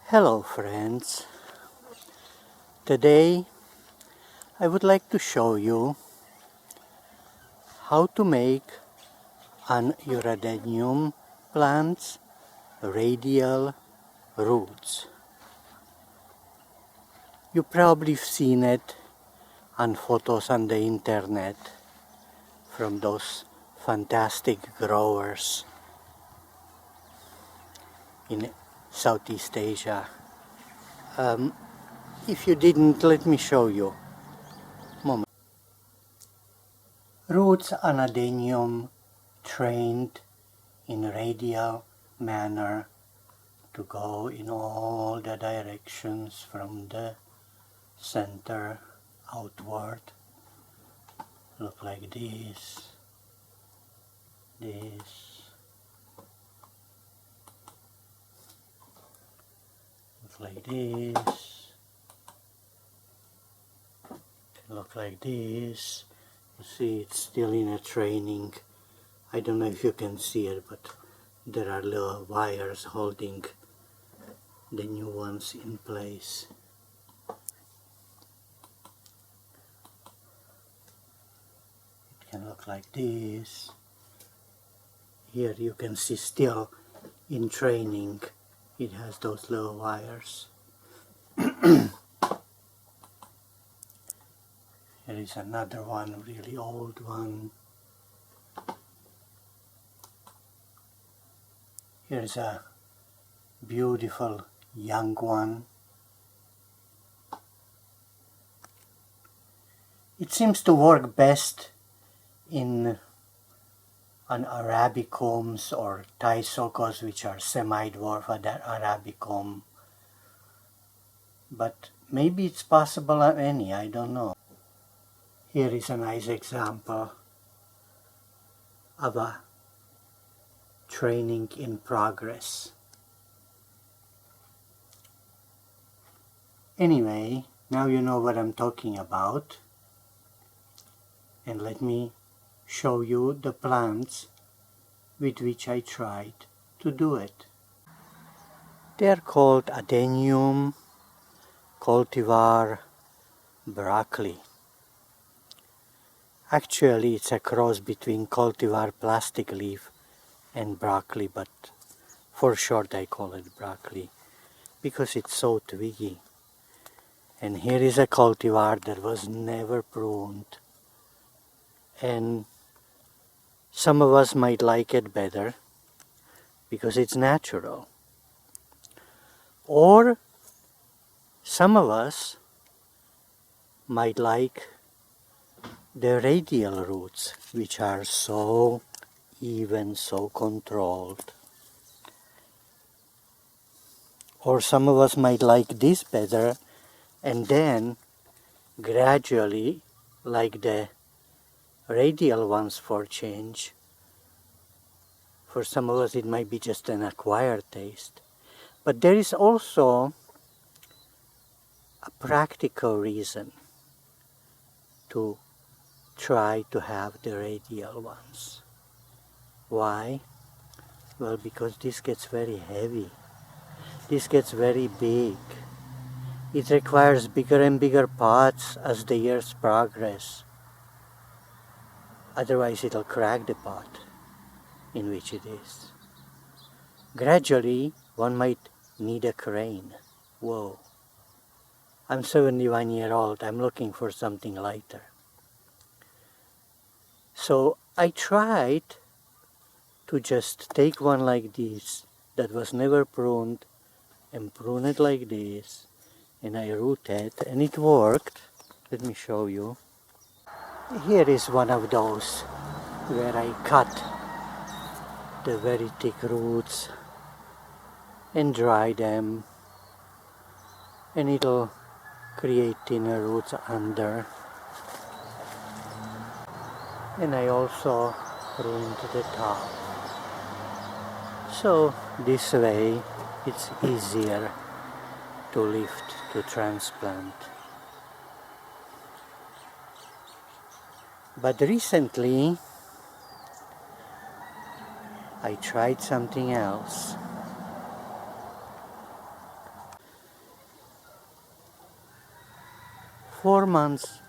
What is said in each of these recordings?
Hello friends, today I would like to show you how to make an your Adenium plant's radial roots. You probably have seen it on photos on the internet from those fantastic growers in Southeast Asia. If you didn't, let me show you. Moment. Roots on Adenium trained in radial manner to go in all the directions from the center outward. Look like this, look like this, look like this. You see, it's still in a training. I don't know if you can see it, but there are little wires holding the new ones in place. It can look like this. Here you can see still in training. It has those little wires. Here is another one, really old one. Here's a beautiful young one. It seems to work best on Arabicums or ThaiSocos, which are semi-dwarf Arabicum. But maybe it's possible on any, I don't know. Here is a nice example of a training in progress. Anyway, now you know what I'm talking about, and let me show you the plants with which I tried to do it. They're called Adenium, cultivar, broccoli. Actually, it's a cross between cultivar plastic leaf and broccoli, but for short I call it broccoli because it's so twiggy. And here is a cultivar that was never pruned, and some of us might like it better because it's natural, or some of us might like the radial roots, which are so even, so controlled. Or some of us might like this better and then gradually like the radial ones for change. For some of us it might be just an acquired taste. But there is also a practical reason to try to have the radial ones. Why? Well, because this gets very heavy. This gets very big. It requires bigger and bigger pots as the years progress. Otherwise it'll crack the pot in which it is. Gradually, one might need a crane. Whoa. I'm 71 years old. I'm looking for something lighter. So I tried to just take one like this that was never pruned and prune it like this, and I rooted, and it worked. Let me show you. Here is one of those where I cut the very thick roots and dry them, and it'll create thinner roots under. And I also pruned the top. So this way it's easier to lift, to transplant. But recently I tried something else. 4 months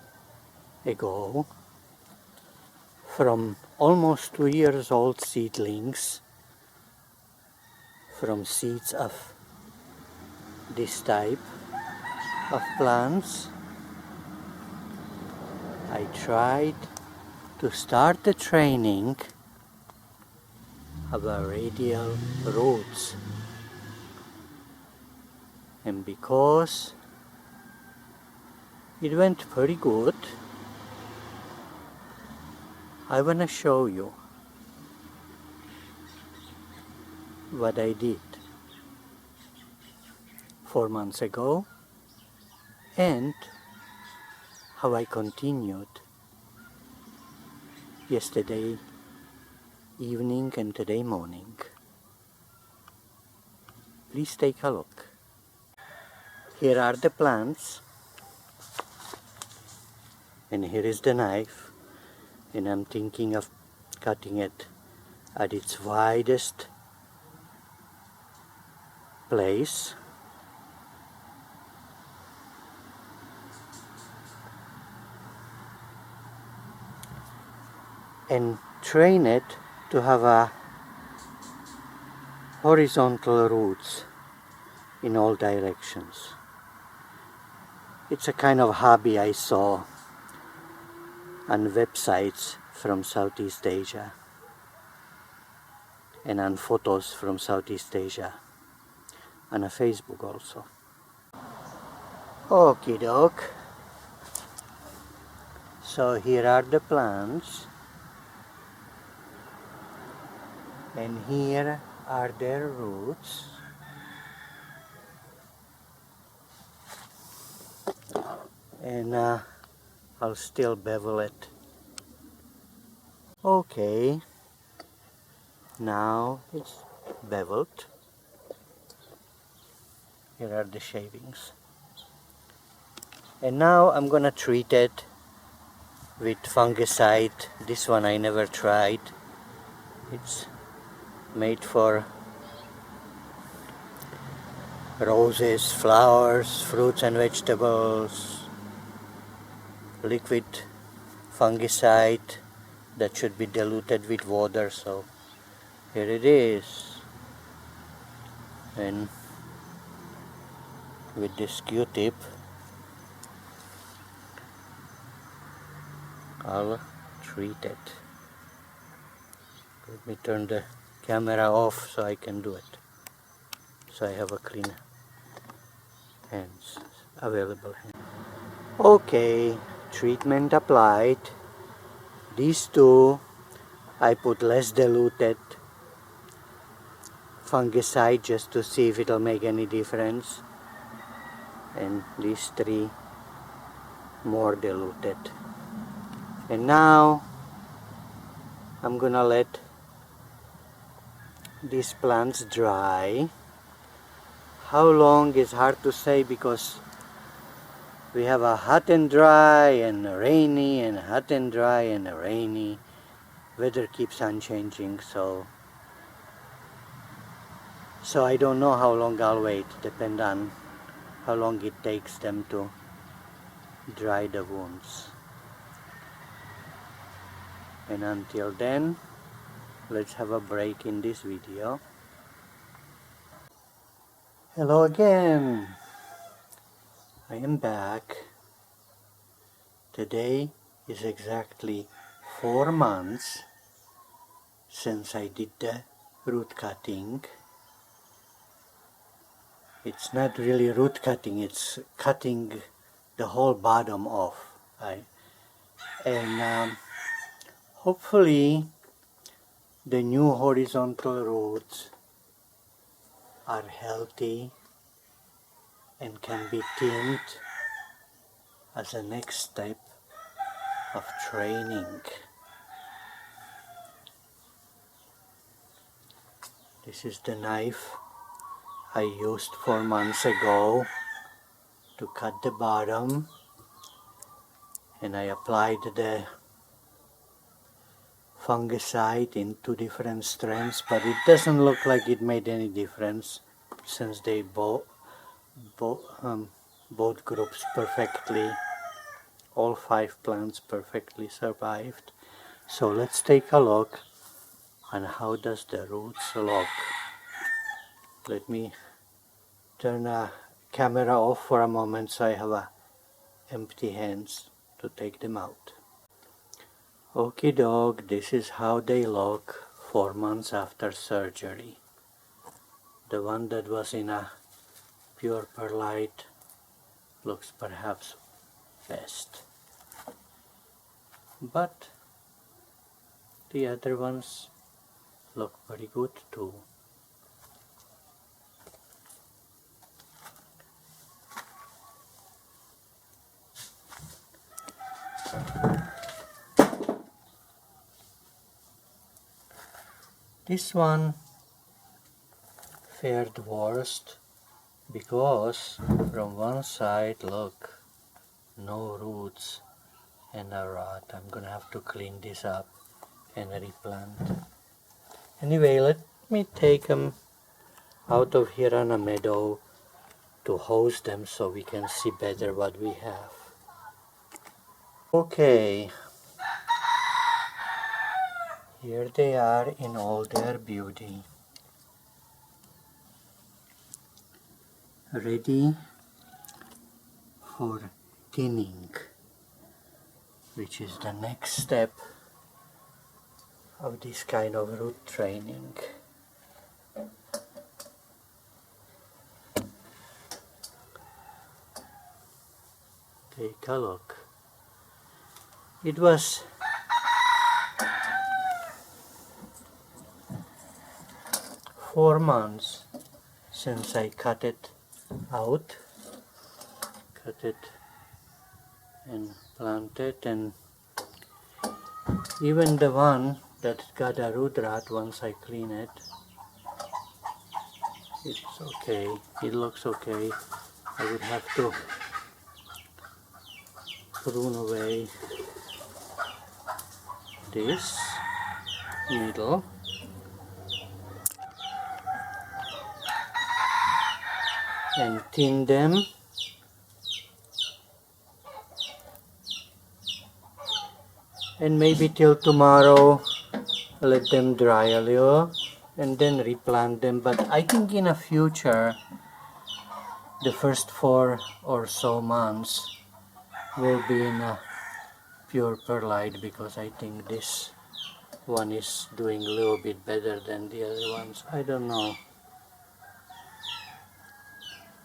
ago, from almost 2 years old seedlings, from seeds of this type of plants, I tried to start the training of our radial roots. And because it went pretty good, I want to show you what I did 4 months ago and how I continued yesterday evening and today morning. Please take a look. Here are the plants, and here is the knife, and I'm thinking of cutting it at its widest place. And train it to have a horizontal roots in all directions. It's a kind of hobby I saw on websites from Southeast Asia and on photos from Southeast Asia, on a Facebook also. Okie doke. So here are the plants, and here are their roots. And I'll still bevel it. Okay, now it's beveled. Here are the shavings. And now I'm gonna treat it with fungicide. This one I never tried. It's made for roses, flowers, fruits and vegetables. Liquid fungicide that should be diluted with water. So here it is. And with this Q-tip, I'll treat it. Let me turn the camera off so I can do it. So I have a clean hands, available hands. Okay, treatment applied. These two, I put less diluted fungicide just to see if it'll make any difference. And these three, more diluted. And now I'm gonna let these plants dry. How long is hard to say, because we have a hot and dry and rainy and hot and dry and rainy. Weather keeps on changing, so I don't know how long I'll wait. Depend on how long it takes them to dry the wounds. And until then, let's have a break in this video. Hello again. I am back. Today is exactly 4 months since I did the root cutting. It's not really root cutting, it's cutting the whole bottom off. And hopefully the new horizontal roots are healthy and can be thinned as a next step of training. This is the knife I used 4 months ago to cut the bottom, and I applied the fungicide in 2 different strands, but it doesn't look like it made any difference since they both groups perfectly all 5 plants perfectly survived. So let's take a look on how does the roots look. Let me turn the camera off for a moment so I have empty hands to take them out. Okie doke, this is how they look 4 months after surgery. The one that was in a pure perlite looks perhaps best, but the other ones look pretty good too. This one fared worst because from one side, look, no roots and a rot. I'm gonna have to clean this up and replant. Anyway, let me take them out of here on a meadow to hose them so we can see better what we have. Okay, here they are in all their beauty, ready for thinning, which is the next step of this kind of root training. Take a look. It was four months since I cut it out, cut it and planted, and even the one that got a root rot, once I clean it, it's okay, it looks okay. I would have to prune away this middle and thin them, and maybe till tomorrow let them dry a little and then replant them. But I think in the future, the first 4 or so months will be in a pure perlite, because I think this one is doing a little bit better than the other ones. I don't know.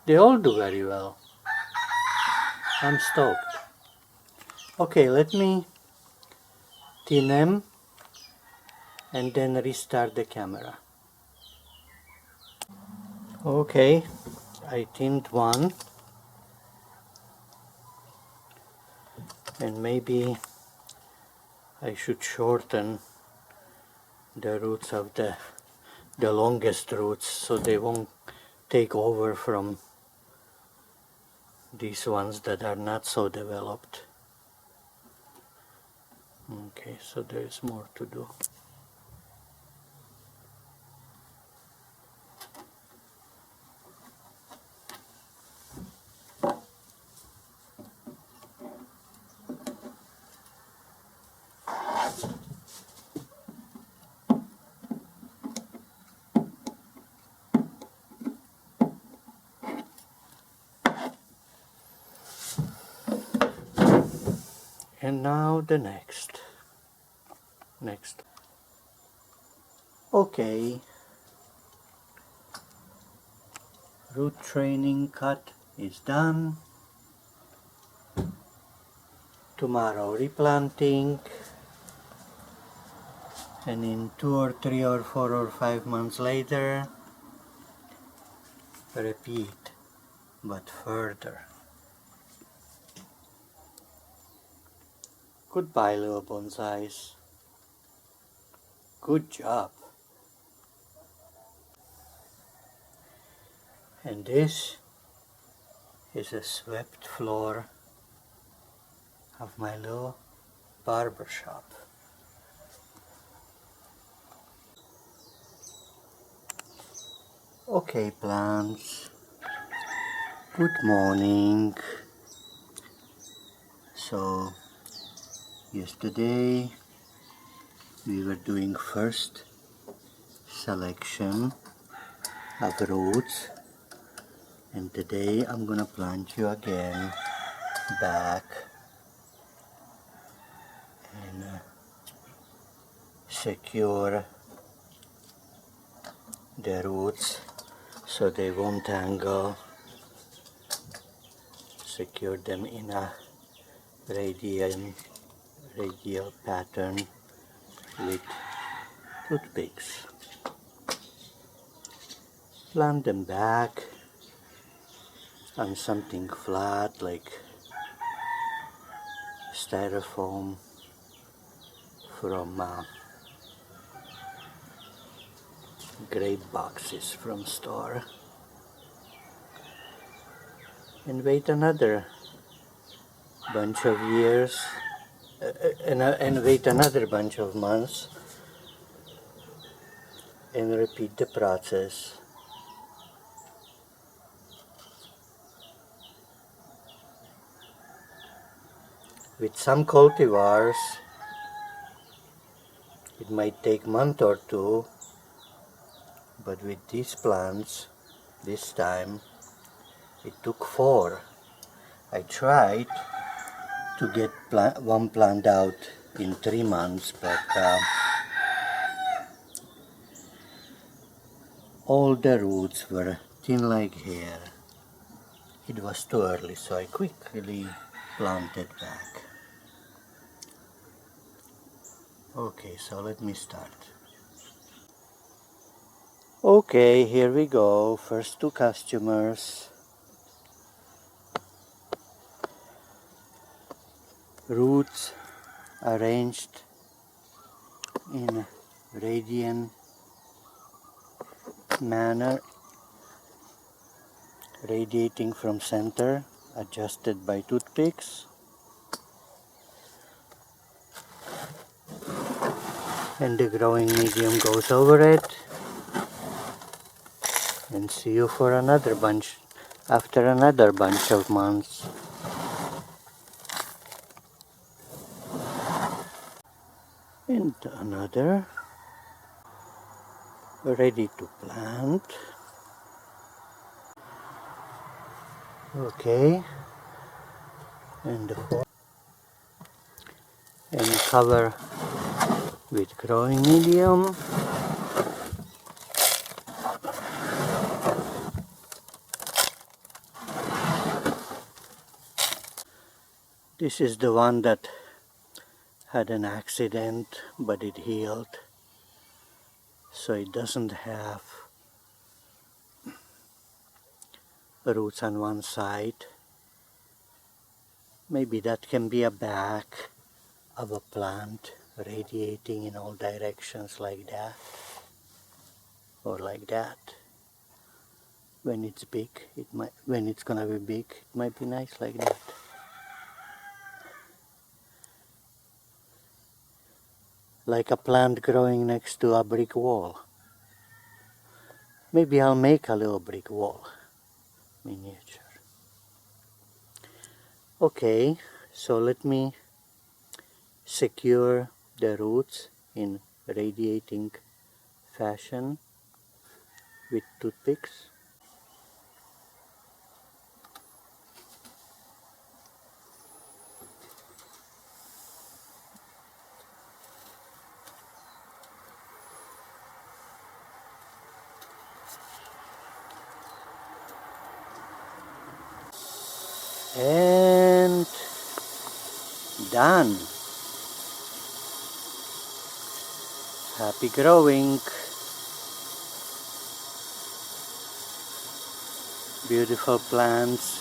They all do very well. I'm stoked. Okay, let me thin them and then restart the camera. Okay, I thinned one, and maybe I should shorten the roots of the longest roots so they won't take over from these ones that are not so developed. Okay, so there is more to do. And now the next. Okay, root training cut is done. Tomorrow replanting, and in 2 or 3 or 4 or 5 months later, repeat, but further. Goodbye, little bonsais. Good job. And this is a swept floor of my little barber shop. Okay, plants. Good morning. So yesterday we were doing first selection of roots, and today I'm gonna plant you again back and secure the roots so they won't tangle. Secure them in a radial pattern with toothpicks. Plant them back on something flat like styrofoam from grape boxes from store, and wait another bunch of years and wait another bunch of months and repeat the process. With some cultivars it might take a month or two, but with these plants this time it took 4. I tried to get one plant out in 3 months, but all the roots were thin like hair. It was too early, so I quickly planted back. Okay, so let me start. Okay, here we go. First 2 customers. Roots arranged in radial manner, radiating from center, adjusted by toothpicks. And the growing medium goes over it. And see you for another bunch, after another bunch of months. And another, ready to plant. Okay, and the fourth, and cover with growing medium. This is the one that had an accident, but it healed, so it doesn't have roots on one side. Maybe that can be a back of a plant radiating in all directions like that, or like that. When it's big, when it's gonna be big, it might be nice like that. Like a plant growing next to a brick wall. Maybe I'll make a little brick wall miniature. Okay, so let me secure the roots in radiating fashion with toothpicks. And done. Happy growing. Beautiful plants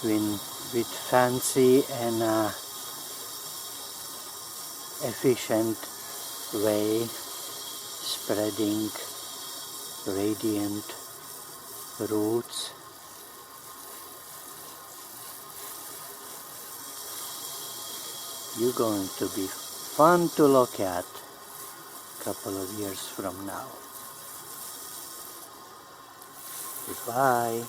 with fancy and efficient way, spreading radiant roots. You're going to be fun to look at a couple of years from now. Goodbye.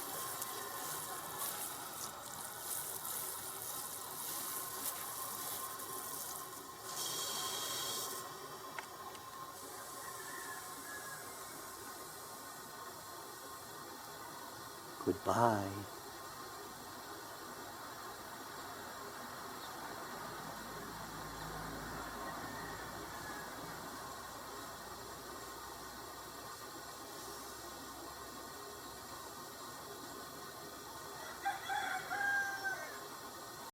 Goodbye.